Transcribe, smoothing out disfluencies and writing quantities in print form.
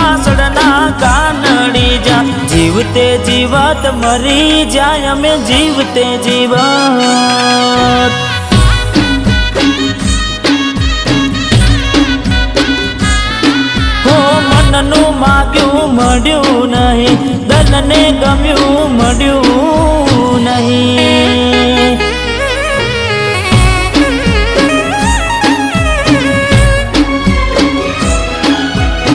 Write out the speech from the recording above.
વાસળના કાનડી જા જીવતે જીવત મરી જાય અમે જીવતે જીવત મનનું માગ્યું મળ્યું નહીં દલને ગમ્યું મળ્યું